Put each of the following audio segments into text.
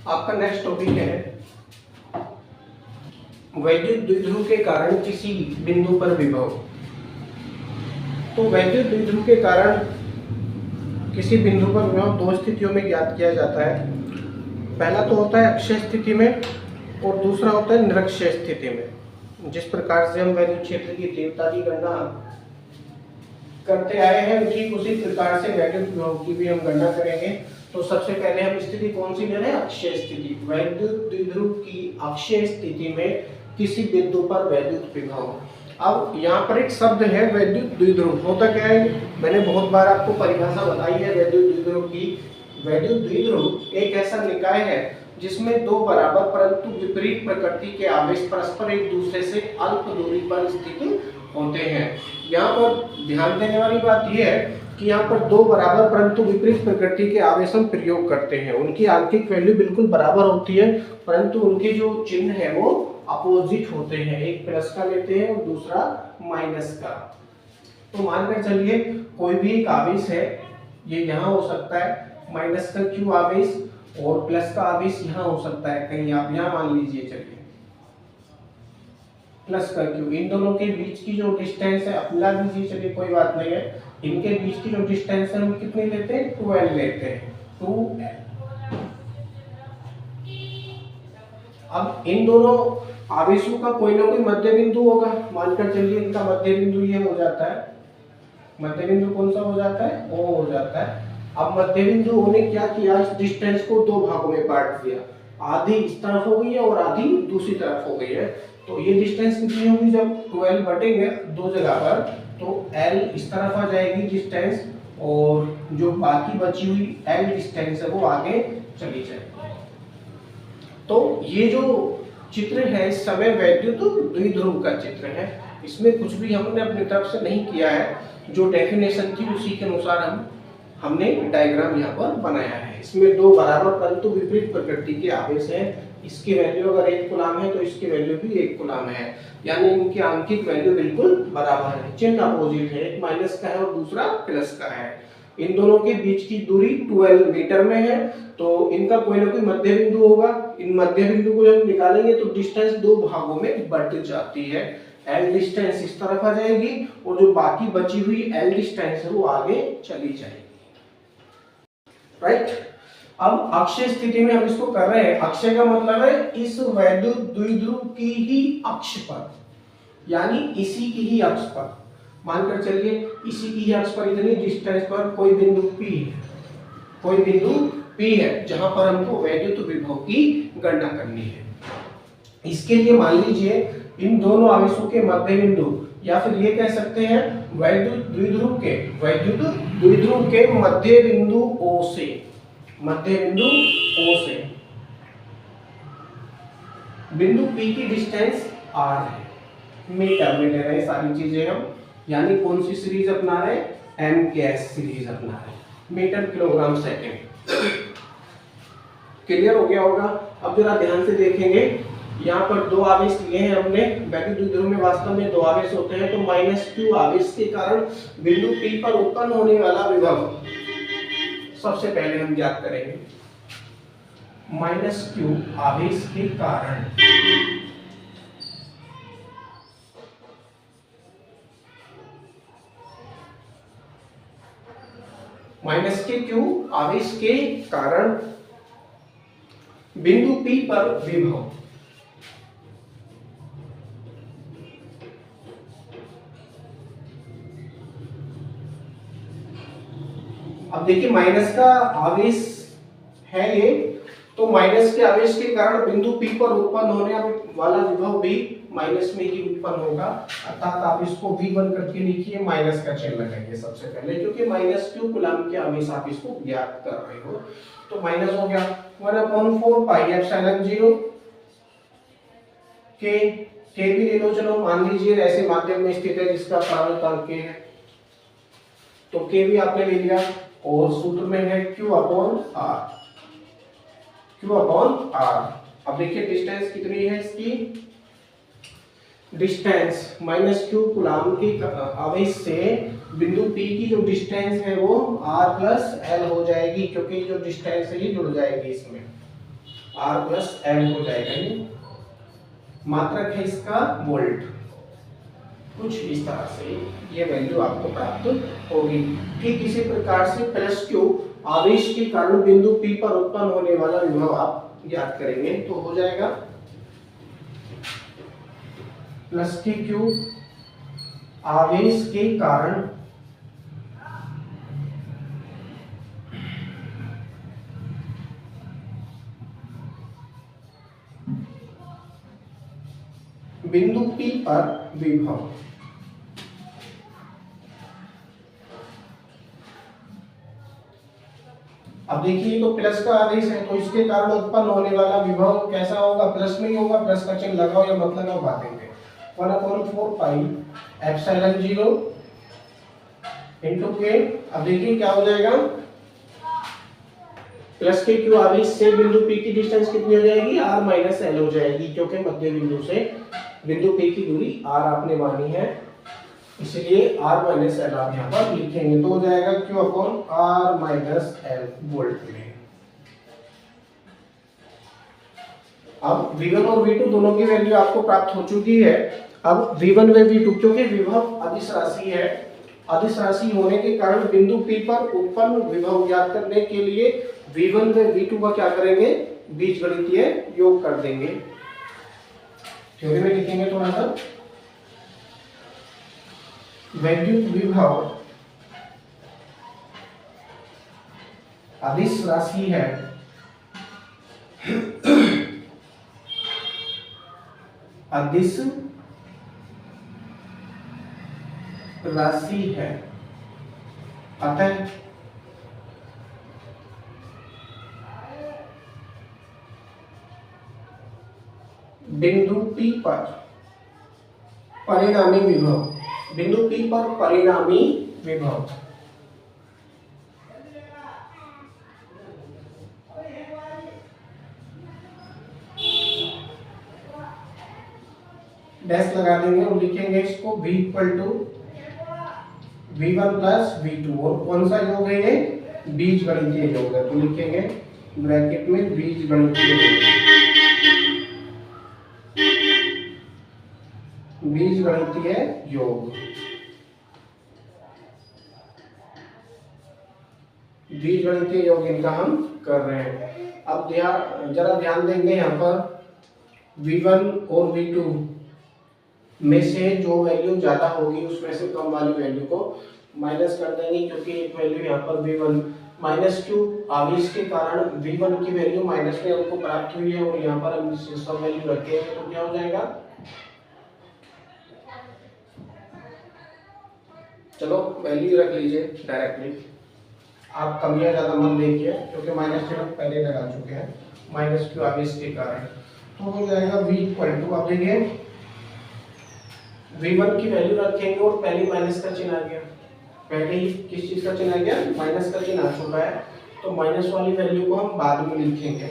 आपका next topic है वैद्युत द्विध्रुव के कारण किसी बिंदु पर विभव। तो वैद्युत द्विध्रुव के कारण किसी बिंदु पर विभव दो स्थितियों में ज्ञात किया जाता है। पहला तो होता है अक्षीय स्थिति में और दूसरा होता है निरक्षीय स्थिति में। जिस प्रकार से हम वैद्युत क्षेत्र की तीव्रता की गणना करते आए हैं ठीक उसी प्रकार से वैद्युत विभव की भी हम गणना करेंगे। तो सबसे पहले हम स्थिति कौन सी ले रहे हैं? अक्षीय स्थिति। वैद्युत द्विध्रुव की अक्षीय स्थिति में किसी बिंदु पर वैद्युत विभव। अब यहाँ पर एक शब्द है वैद्युत द्विध्रुव। होता क्या है, मैंने बहुत बार आपको परिभाषा बताई है वैद्युत द्विध्रुव की। वैद्युत द्विध्रुव एक ऐसा निकाय है जिसमें दो बराबर परंतु विपरीत प्रकृति के आवेश परस्पर एक दूसरे से अल्प दूरी पर स्थित होते हैं। यहाँ पर ध्यान देने वाली बात यह है कि यहाँ पर दो बराबर परंतु विपरीत प्रकृति के आवेश हम प्रयोग करते हैं। उनकी आंतरिक वैल्यू बिल्कुल बराबर होती है परंतु उनके जो चिन्ह है वो अपोजिट होते हैं। एक प्लस का लेते हैं और दूसरा माइनस का। तो मानकर चलिए कोई भी एक आवेश है, ये यहाँ हो सकता है माइनस का क्यू आवेश और प्लस का आवेश यहाँ हो सकता है कहीं। आप यहाँ मान लीजिए चलिए प्लस का क्यू। इन दोनों के बीच की जो डिस्टेंस है अपना लीजिए चलिए, कोई बात नहीं है। इनके बीच की जो डिस्टेंस है हम कितनी लेते हैं? 12 लेते हैं, 2l। अब इन दोनों आवेशों का कोई ना कोई मध्य बिंदु होगा। मानकर चलिए इनका मध्य बिंदु ये हो जाता है। मध्य बिंदु कौन सा हो जाता है? O हो जाता है। अब मध्य बिंदु होने क्या किया, इस डिस्टेंस को दो भागों में बांट दिया। आधी इस तरफ हो गई है और आधी दूसरी तरफ हो गई है। तो ये डिस्टेंस कितनी होगी? जब 12 बटेंगे दो जगह पर तो L इस तरफ आ जाएगी डिस्टेंस और जो बाकी बची हुई L डिस्टेंस है वो आगे चली जाएगी। तो ये जो चित्र है इस समय वैद्युत द्विध्रुव का चित्र है। इसमें कुछ भी हमने अपनी तरफ से नहीं किया है। जो डेफिनेशन थी उसी के अनुसार हमने डायग्राम यहाँ पर बनाया है। इसमें दो बराबर परंतु विपरीत प्रकृति के आवेश हैं। इसकी वैल्यू अगर 1 कूलम है तो इसकी वैल्यू भी 1 कूलम है, यानी इनकी आंतरिक वैल्यू बिल्कुल बराबर है। चिन्ह अपोजिट है, एक माइनस का है और दूसरा प्लस का है। इन दोनों के बीच की दूरी 12 मीटर में है। तो इनका कोई ना कोई मध्य बिंदु होगा। इन मध्य बिंदु को जब निकालेंगे तो डिस्टेंस दो भागों में बट जाती है। L डिस्टेंस इस तरफ आ जाएगी और जो बाकी बची हुई L डिस्टेंस है वो आगे चली जाएगी। राइट। अब अक्षीय स्थिति में हम इसको कर रहे हैं। अक्षय का मतलब है इस वैद्युत द्विध्रुव की ही अक्ष पर, यानी इसी की ही अक्ष पर। मानकर चलिए इसी की ही अक्ष पर इतनी डिस्टेंस पर कोई बिंदु P है, कोई बिंदु P है जहां पर हमको वैद्युत विभव की गणना करनी है। इसके लिए मान लीजिए इन दोनों आवेशों के मध्य बिंदु, या फिर ये कह सकते हैं वैद्युत द्विध्रुव के मध्य बिंदु O से, मध्य बिंदु O से बिंदु P की डिस्टेंस R है। मीटर में ले रहे हैं सारी चीजें हम, यानी कौन सी सीरीज अपना रहे हैं? MKS सीरीज अपना रहे हैं, मीटर किलोग्राम सेकेंड। क्लियर हो गया होगा। अब जरा ध्यान से देखेंगे, यहाँ पर दो आवेश लिए हैं हमने। वैद्युत द्विध्रुव में वास्तव में दो आवेश होते हैं। तो -q आवेश के कारण बिंदु P पर उत्पन्न होने वाला विभव सबसे पहले हम ज्ञात करेंगे। -q आवेश के कारण -q आवेश के कारण बिंदु P पर विभव। अब देखिए माइनस का आवेश है ये, तो माइनस के आवेश के कारण बिंदु P पर उत्पन्न होने वाला विभव भी माइनस में ही उत्पन्न होगा। अर्थात आप इसको V1 करके लिखिए, माइनस का चिन्ह लगाइए सबसे पहले, क्योंकि -q कूलम के आवेश आप इसको ज्ञात कर रहे हो। तो माइनस हो गया 1/4 पाई एप्सिलॉन 0 के भी ले लो। चलो मान लीजिए ऐसे माध्यम में स्थित है जिसका प्रारंभ k है, तो k भी आपने ले लिया और सूत्र में है Q/R। अब देखिए डिस्टेंस कितनी है इसकी? डिस्टेंस -q कूलम की आवेश से बिंदु P की जो डिस्टेंस है वो R + L हो जाएगी, क्योंकि जो डिस्टेंस है ये जुड़ जाएगी इसमें। आर प्लस एल हो जाएगा। ये मात्रक है इसका वोल्ट। कुछ इस तरह से ये वैल्यू आपको प्राप्त होगी। ठीक इसी प्रकार से प्लस क्यू आवेश के कारण बिंदु P पर उत्पन्न होने वाला विभव आप ज्ञात करेंगे तो हो जाएगा प्लस की क्यू आवेश के कारण बिंदु P पर विभव। अब देखिए तो प्लस का आवेश है तो इसके कारण उत्पन्न होने वाला विभव कैसा होगा, प्लस में ही होगा। प्लस का चिन्ह लगाओ या मत लगाओ बात देंगे। 1/4 पाई एप्सिलॉन 0 इनटू के। अब देखिए क्या हो जाएगा, प्लस के क्यू आवेश से बिंदु P की डिस्टेंस कितनी हो जाएगी, r माइनस एल हो जाएगी, क्योंकि मध्य बिंदु से बिंदु P की दूरी r आपने मानी है, इसलिए r माइनस एल आप यहाँ पर लिखेंगे तो हो जाएगा q upon r minus L volt में। अब V1 और V2 दोनों की वैल्यू आपको प्राप्त हो चुकी है। अब V1 व V2 क्योंकि विभव अदिश राशि है, अदिश राशि होने के कारण बिंदु P पर उत्पन्न विभव ज्ञात करने के लिए V1 व V2 का क्या करेंगे, बीजगणितीय योग कर देंगे। थ्योरी में लिखेंगे थोड़ा सा, वैद्युत विभव अदिश राशि है, अदिश राशि है, अतः बिंदु P पर परिणामी विभव, बिंदु P पर परिणामी विभव डैश लगा देंगे और लिखेंगे इसको V equal to V1 plus V2। और कौन सा योग है ये, बीजगणितीय योग है, तो लिखेंगे ब्रैकेट में बीजगणितीय योग, बीजगणितीय योग, बीजगणितीय योग इनका हम कर रहे हैं। अब जरा ध्यान देंगे यहाँ पर V1 और V2 में से जो वैल्यू ज्यादा होगी उसमें से कम वाली वैल्यू को माइनस कर देंगे, क्योंकि एक वैल्यू यहाँ पर V1 माइनस क्यू आवेश के कारण V1 की वैल्यू माइनस में हमको प्राप्त हुई है और यहाँ पर हम सब वैल्यू रखेंगे तो क्या हो जाएगा, चलो वैल्यू रख लीजिए डायरेक्टली, आप कमियां ज्यादा मत देखिए क्योंकि माइनस चिन्ह पहले लगा चुके हैं माइनस क्यू आवेश के कारण। तो हो जाएगा V इक्वल टू, आप देखिए V1 की वैल्यू रखेंगे और पहले माइनस का चिन्ह आ गया, पहले ही किस चीज का चिन्ह आ गया, माइनस का चिन्ह आ चुका है, तो माइनस वाली वैल्यू को हम बाद में लिखेंगे।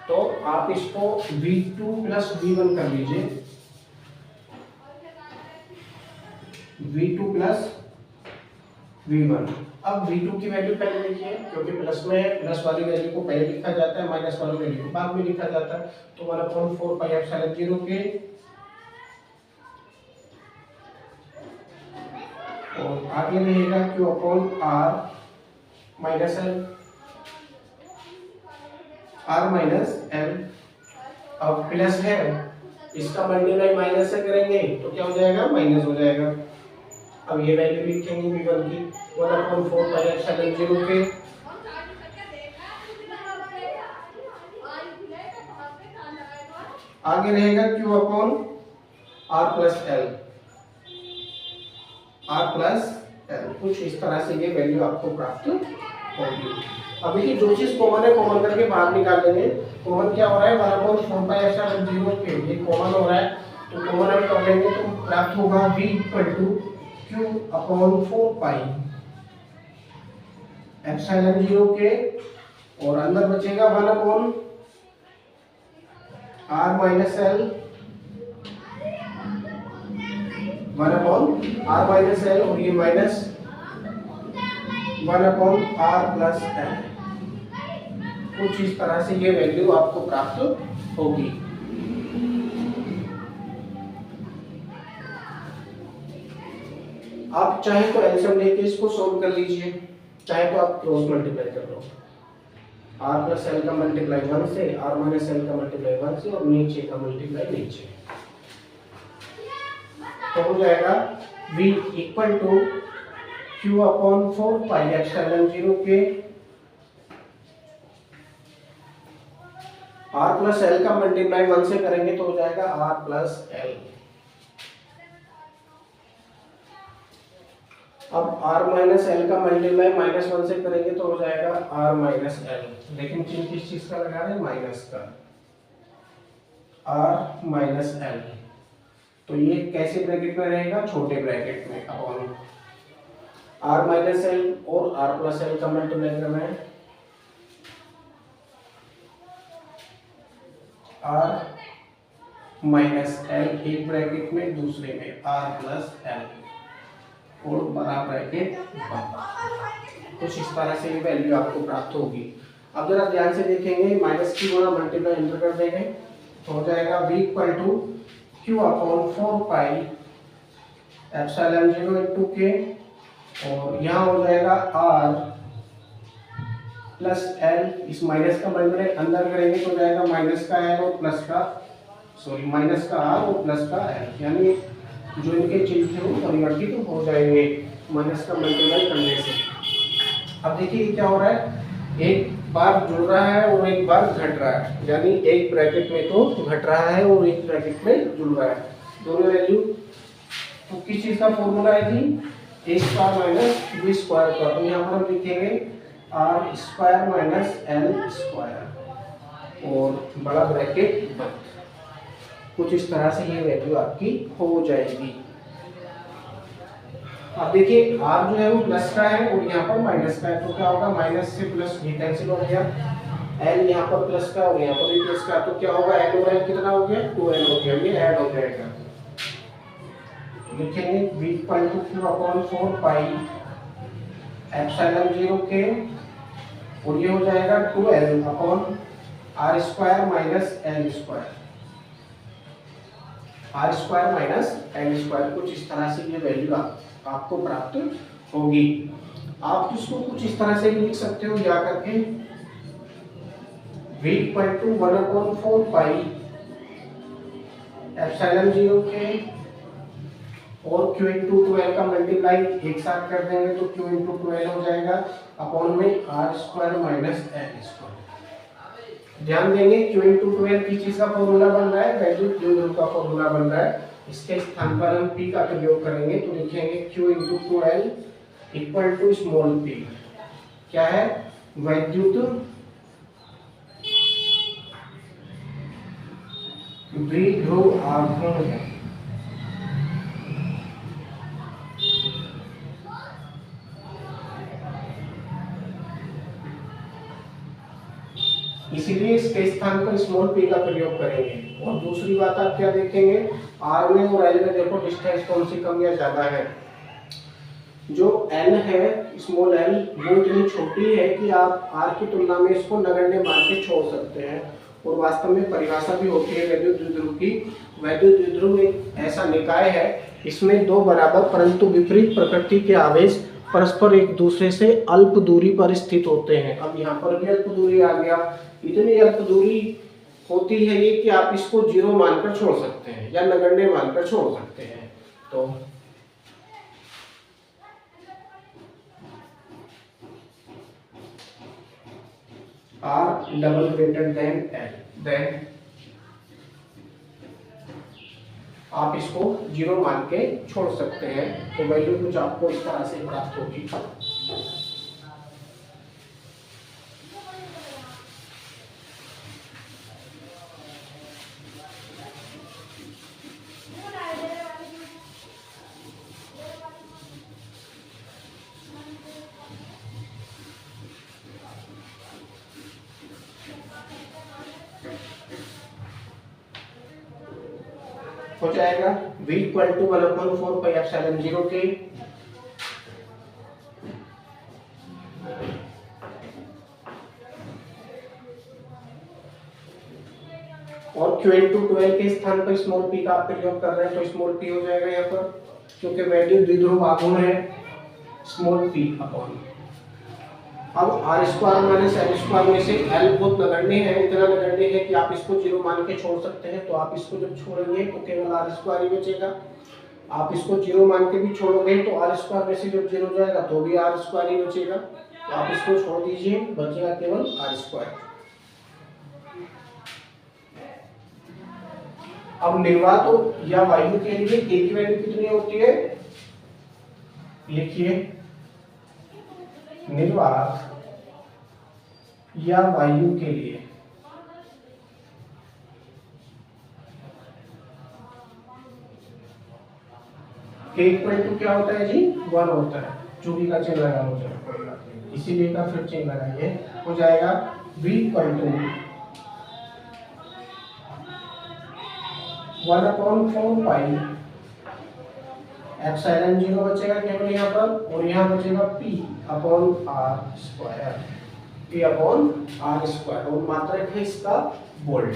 तो आप इसको V2 प्लस V1 कर लीजिए, V2 प्लस V1। अब V2 की वैल्यू पहले लिखिए, क्योंकि प्लस में प्लस वाली वैल्यू को पहले लिखा जाता है, माइनस वाली वैल्यू को बाद में लिखा जाता है। तो 1/4 पाई एप्सिलॉन 0 के, और आगे रहेगा Q upon R minus L, R minus L। अब प्लस है, इसका मल्टीप्लाई माइनस से करेंगे तो क्या हो जाएगा, माइनस हो जाएगा। अब ये वैल्यू लिखेंगे V1 की 1/4 पाई एप्सिलॉन 0 के, आगे रहेगा Q upon R plus L, R plus L। कुछ इस तरह से ये वैल्यू आपको प्राप्त होगी। अब देखिए जो चीज कॉमन है कॉमन करके बाहर निकाल लेंगे। कॉमन क्या हो रहा है, 1/4 पाई एप्सिलॉन 0 के, ये कॉमन हो रहा है तो कॉमन हम कर लेंगे तो प्राप्त होगा V equal to Q upon 4 pi epsilon 0 के, और अंदर बचेगा 1/r minus L, 1/r minus L, और ये माइनस 1/r प्लस L। कुछ इस तरह से ये वैल्यू आपको प्राप्त होगी। आप चाहे तो एलसीएम लेके इसको सोल्व कर लीजिए, चाहे तो आप क्रॉस मल्टीप्लाई कर लो, आर प्लस एल का मल्टीप्लाई 1 से, आर माइनस एल का मल्टीप्लाई 1 से, और नीचे का मल्टीप्लाई नीचे, तो हो जाएगा v equal to q upon 4 pi epsilon 0 के आर प्लस एल का मल्टीप्लाई 1 से करेंगे तो हो जाएगा आर प्लस एल। अब r माइनस एल का मल्टीप्लाई माइनस 1 से करेंगे तो हो जाएगा r माइनस एल, लेकिन चिन्ह किस चीज का लगा रहे हैं, माइनस का, r माइनस एल। तो ये कैसे ब्रैकेट में रहेगा, छोटे ब्रैकेट में, अपॉन r माइनस एल और r प्लस एल का मल्टीप्लाई करना है, r माइनस एल एक ब्रैकेट में, दूसरे में r प्लस एल और बड़ा ब्रैकेट बंद। कुछ इस तरह से ये वैल्यू आपको प्राप्त होगी। अब जरा ध्यान से देखेंगे, माइनस की गुणा मल्टीप्लाई इंटर कर देंगे तो हो जाएगा v equal to q upon 4 pi epsilon 0 into k, और यहाँ हो जाएगा r प्लस एल, इस माइनस का मल्टीप्लाई अंदर करेंगे तो हो जाएगा माइनस का एल और प्लस का, सॉरी माइनस का r और प्लस का एल, यानी जो इनके चिन्ह थे वो परिवर्तित हो जाएंगे माइनस का मल्टीप्लाई करने से। अब देखिए क्या हो रहा है, एक बार जुड़ रहा है और एक बार घट रहा है, यानी एक ब्रैकेट में तो घट रहा है और एक ब्रैकेट में जुड़ रहा है, दोनों वैल्यू। तो किस चीज का फॉर्मूला है जी, a square minus b square का, तो यहाँ पर हम लिखेंगे r square minus l square और बड़ा ब्रैकेट बंद। कुछ इस तरह से ये वैल्यू आपकी हो जाएगी। अब देखिए r जो है वो प्लस का है और यहाँ पर माइनस का है, तो क्या होगा, माइनस से प्लस ये कैंसिल हो गया, l यहाँ पर प्लस का और यहाँ पर भी प्लस का, तो क्या होगा, l और l कितना हो गया, 2l हो गया, ये ऐड हो जाएगा। लिखेंगे v equal to q upon 4 pi epsilon 0 के, और ये हो जाएगा 2l upon r square minus l square, r square minus l square. कुछ इस तरह से ये वैल्यू आपको प्राप्त होगी। आप इसको कुछ इस तरह से भी लिख सकते हो, या करके v equal to 1 upon 4 pi epsilon 0 के, और q इंटू 2l का मल्टीप्लाई एक साथ कर देंगे तो q इंटू 2l हो जाएगा, अपॉन में r square minus l square. ध्यान देंगे q इंटू 2l की चीज का फॉर्मूला बन रहा है, वैल्यू द्विध्रुव का फॉर्मूला बन रहा है, इसके स्थान पर हम p का प्रयोग करेंगे तो लिखेंगे q into 2l equal to small p, क्या है, वैद्युत द्विध्रुव आघूर्ण है। इसीलिए इसके स्थान पर स्मॉल p का प्रयोग करेंगे। और दूसरी बात आप क्या देखेंगे, r में और l में देखो डिस्टेंस कौन सी कम या ज्यादा है। जो n है स्मॉल l वो इतनी छोटी है कि आप r की तुलना में इसको नगण्य मान के छोड़ सकते हैं, और वास्तव में परिभाषा भी होती है वैद्युत द्विध्रुव की। वैद्युत द्विध्रुव एक ऐसा निकाय है, इसमें दो बराबर परंतु विपरीत प्रकृति के आवेश परस्पर एक दूसरे से अल्प दूरी पर स्थित होते हैं। अब यहाँ पर भी अल्प दूरी आ गया, इतनी अल्प दूरी होती है ये कि आप इसको जीरो मानकर छोड़ सकते हैं या नगण्य मानकर छोड़ सकते हैं। तो R double greater than L, then आप इसको जीरो मान के छोड़ सकते हैं, तो वैल्यू कुछ आपको इस तरह से प्राप्त होगी। हो जाएगा v equal to 1/4 pi epsilon 0 के और Q into 12 के स्थान पर स्मॉल p का आप प्रयोग कर रहे हैं तो स्मॉल p हो जाएगा यहाँ पर, क्योंकि वैल्यू द्विध्रुव आघूर्ण है स्मॉल p अपॉन। अब r square minus l square में से l बहुत नगण्य है, इतना नगण्य है कि आप इसको 0 मान के छोड़ सकते हैं, तो आप इसको जब छोड़ेंगे तो केवल r स्क्वायर ही बचेगा। आप इसको 0 मान के भी छोड़ोगे तो r स्क्वायर में से जब 0 हो जाएगा तो भी r स्क्वायर ही बचेगा, तो आप इसको छोड़ दीजिए, बचेगा केवल r स्क्वायर। अब निर्वात या वायु के लिए k की वैल्यू कितनी होती है, लिखिए निर्वात या वायु के लिए k इक्वल टू क्या होता है जी, 1 होता है, चूड़ी का चिन्ह लगा हो जाएगा, कोई बात नहीं, इसीलिए का फिर चिन्ह लगाइए, हो जाएगा v equal to 1/4 pi epsilon 0 बचेगा केवल यहाँ पर, और यहाँ बचेगा p upon r square, p upon r square, और मात्रक है इसका वोल्ट।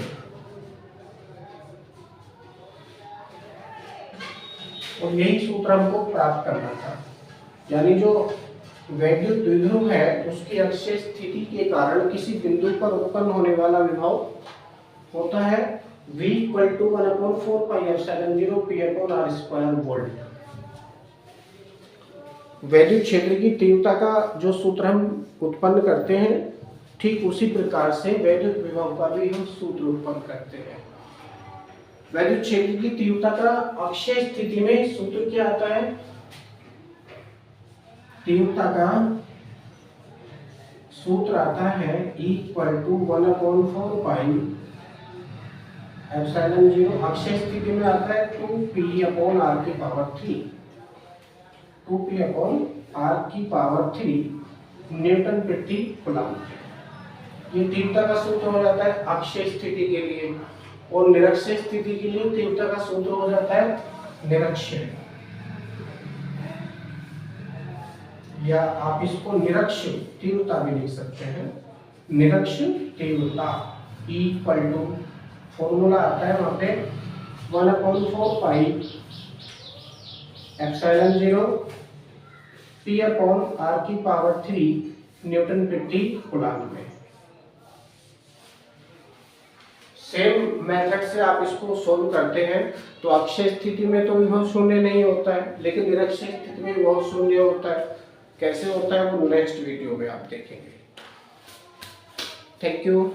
और यही सूत्र हमको प्राप्त करना था, यानी जो वैद्युत द्विध्रुव है उसकी अक्षीय स्थिति के कारण किसी बिंदु पर उत्पन्न होने वाला विभव होता है v equal to 1/4 pi epsilon 0 p upon r square volt. वैद्युत क्षेत्र की तीव्रता का जो सूत्र हम उत्पन्न करते हैं, ठीक उसी प्रकार से वैद्युत विभव का भी हम सूत्र उत्पन्न करते हैं। वैद्युत क्षेत्र की तीव्रता का अक्षीय स्थिति में सूत्र क्या आता है, तीव्रता का सूत्र आता है E equal to 1/4 pi epsilon 0, अक्षीय स्थिति में आता है 2p अपॉन r की पावर 3, 2p अपॉन r की पावर 3 न्यूटन प्रति कूलम्ब। ये तीव्रता का सूत्र हो जाता है अक्षीय स्थिति के लिए, और निरक्षीय स्थिति के लिए तीव्रता का सूत्र हो जाता है निरक्षीय, या आप इसको निरक्ष तीव्रता भी लिख सकते हैं, निरक्ष तीव्रता। E इक्वल टू फॉर्मूला आता है वहां पे 1/4 pi epsilon 0 p upon r की पावर 3 न्यूटन प्रति कूलम्ब में। सेम मेथड से आप इसको सोल्व करते हैं तो अक्षीय स्थिति में तो विभव शून्य नहीं होता है, लेकिन निरक्षीय स्थिति में विभव शून्य होता है। कैसे होता है वो नेक्स्ट वीडियो में आप देखेंगे। Thank you.